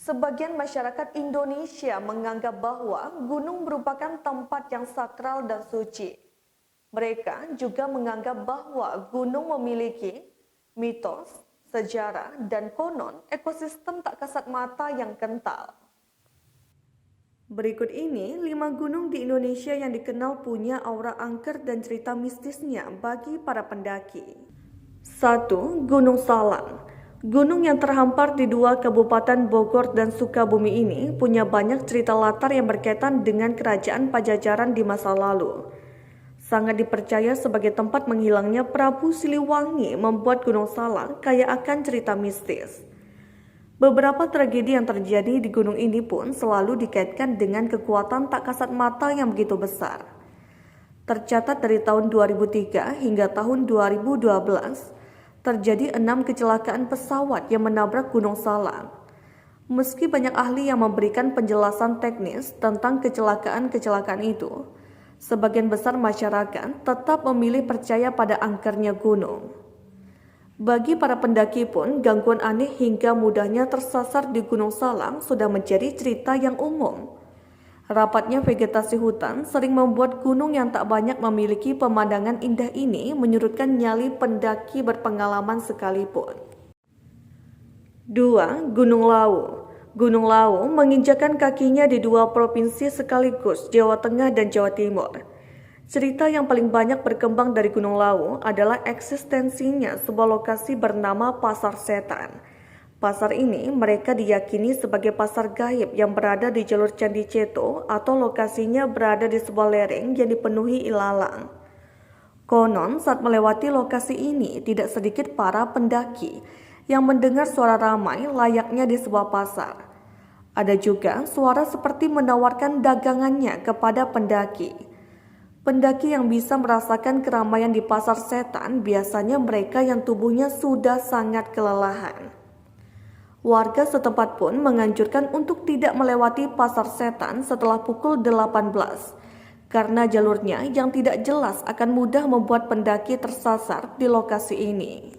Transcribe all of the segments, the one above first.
Sebagian masyarakat Indonesia menganggap bahwa gunung merupakan tempat yang sakral dan suci. Mereka juga menganggap bahwa gunung memiliki mitos, sejarah, dan konon ekosistem tak kasat mata yang kental. Berikut ini 5 gunung di Indonesia yang dikenal punya aura angker dan cerita mistisnya bagi para pendaki. 1. Gunung Salang. Gunung yang terhampar di 2 kabupaten Bogor dan Sukabumi ini punya banyak cerita latar yang berkaitan dengan kerajaan Pajajaran di masa lalu. Sangat dipercaya sebagai tempat menghilangnya Prabu Siliwangi membuat Gunung Salang kaya akan cerita mistis. Beberapa tragedi yang terjadi di gunung ini pun selalu dikaitkan dengan kekuatan tak kasat mata yang begitu besar. Tercatat dari tahun 2003 hingga tahun 2012, terjadi 6 kecelakaan pesawat yang menabrak Gunung Salang. Meski banyak ahli yang memberikan penjelasan teknis tentang kecelakaan-kecelakaan itu, sebagian besar masyarakat tetap memilih percaya pada angkernya gunung. Bagi para pendaki pun, gangguan aneh hingga mudahnya tersasar di Gunung Salang sudah menjadi cerita yang umum. Rapatnya vegetasi hutan sering membuat gunung yang tak banyak memiliki pemandangan indah ini menyurutkan nyali pendaki berpengalaman sekalipun. 2. Gunung Lawu. Gunung Lawu menginjakan kakinya di 2 provinsi sekaligus, Jawa Tengah dan Jawa Timur. Cerita yang paling banyak berkembang dari Gunung Lawu adalah eksistensinya sebuah lokasi bernama Pasar Setan. Pasar ini mereka diyakini sebagai pasar gaib yang berada di jalur Candi Ceto atau lokasinya berada di sebuah lereng yang dipenuhi ilalang. Konon saat melewati lokasi ini tidak sedikit para pendaki yang mendengar suara ramai layaknya di sebuah pasar. Ada juga suara seperti menawarkan dagangannya kepada pendaki. Pendaki yang bisa merasakan keramaian di Pasar Setan biasanya mereka yang tubuhnya sudah sangat kelelahan. Warga setempat pun menganjurkan untuk tidak melewati Pasar Setan setelah pukul 18 karena jalurnya yang tidak jelas akan mudah membuat pendaki tersasar di lokasi ini.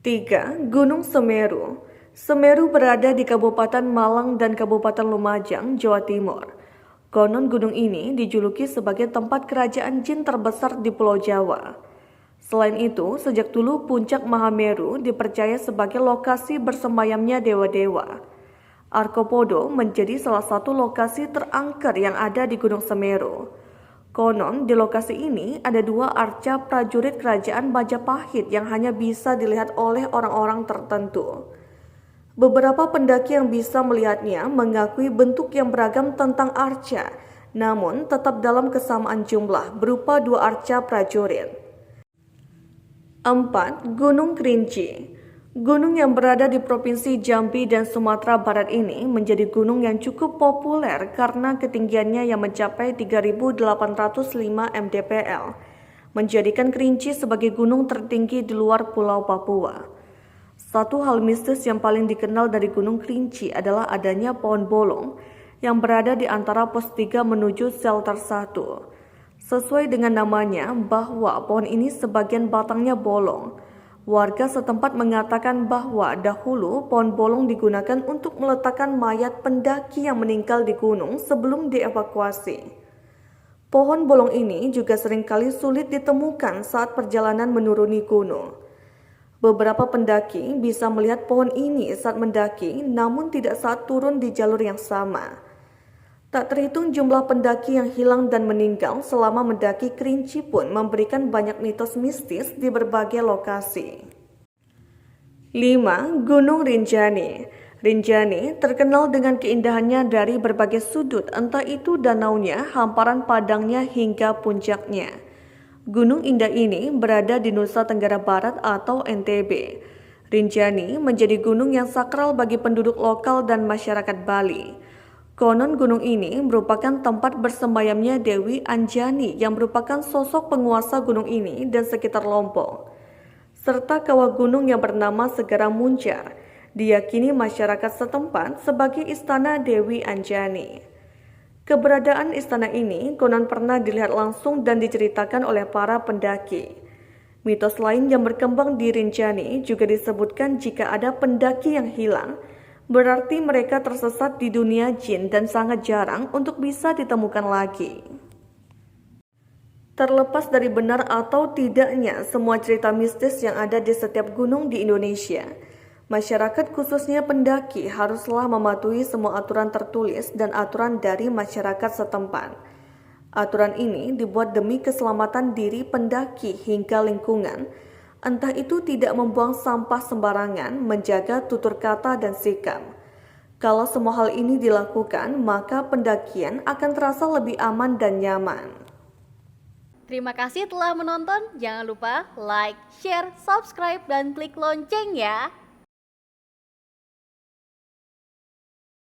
3. Gunung Semeru. Semeru berada di Kabupaten Malang dan Kabupaten Lumajang, Jawa Timur. Konon gunung ini dijuluki sebagai tempat kerajaan jin terbesar di Pulau Jawa. Selain itu, sejak dulu puncak Mahameru dipercaya sebagai lokasi bersemayamnya dewa-dewa. Arkopodo menjadi salah satu lokasi terangker yang ada di Gunung Semeru. Konon di lokasi ini ada 2 arca prajurit kerajaan Majapahit yang hanya bisa dilihat oleh orang-orang tertentu. Beberapa pendaki yang bisa melihatnya mengakui bentuk yang beragam tentang arca, namun tetap dalam kesamaan jumlah berupa 2 arca prajurit. 4. Gunung Kerinci. Gunung yang berada di Provinsi Jambi dan Sumatera Barat ini menjadi gunung yang cukup populer karena ketinggiannya yang mencapai 3.805 mdpl, menjadikan Kerinci sebagai gunung tertinggi di luar Pulau Papua. Satu hal mistis yang paling dikenal dari Gunung Kerinci adalah adanya pohon bolong yang berada di antara pos 3 menuju shelter 1. Sesuai dengan namanya bahwa pohon ini sebagian batangnya bolong. Warga setempat mengatakan bahwa dahulu pohon bolong digunakan untuk meletakkan mayat pendaki yang meninggal di gunung sebelum dievakuasi. Pohon bolong ini juga seringkali sulit ditemukan saat perjalanan menuruni gunung. Beberapa pendaki bisa melihat pohon ini saat mendaki, namun tidak saat turun di jalur yang sama. Tak terhitung jumlah pendaki yang hilang dan meninggal selama mendaki Kerinci pun memberikan banyak mitos mistis di berbagai lokasi. 5. Gunung Rinjani. Rinjani terkenal dengan keindahannya dari berbagai sudut, entah itu danaunya, hamparan padangnya hingga puncaknya. Gunung indah ini berada di Nusa Tenggara Barat atau NTB. Rinjani menjadi gunung yang sakral bagi penduduk lokal dan masyarakat Bali. Konon gunung ini merupakan tempat bersemayamnya Dewi Anjani yang merupakan sosok penguasa gunung ini dan sekitar Lombok. Serta kawah gunung yang bernama Segara Muncar, diyakini masyarakat setempat sebagai istana Dewi Anjani. Keberadaan istana ini konon pernah dilihat langsung dan diceritakan oleh para pendaki. Mitos lain yang berkembang di Rinjani juga disebutkan jika ada pendaki yang hilang, berarti mereka tersesat di dunia jin dan sangat jarang untuk bisa ditemukan lagi. Terlepas dari benar atau tidaknya semua cerita mistis yang ada di setiap gunung di Indonesia, masyarakat khususnya pendaki haruslah mematuhi semua aturan tertulis dan aturan dari masyarakat setempat. Aturan ini dibuat demi keselamatan diri pendaki hingga lingkungan, entah itu tidak membuang sampah sembarangan, menjaga tutur kata dan sikap. Kalau semua hal ini dilakukan, maka pendakian akan terasa lebih aman dan nyaman. Terima kasih telah menonton. Jangan lupa like, share, subscribe, dan klik lonceng ya.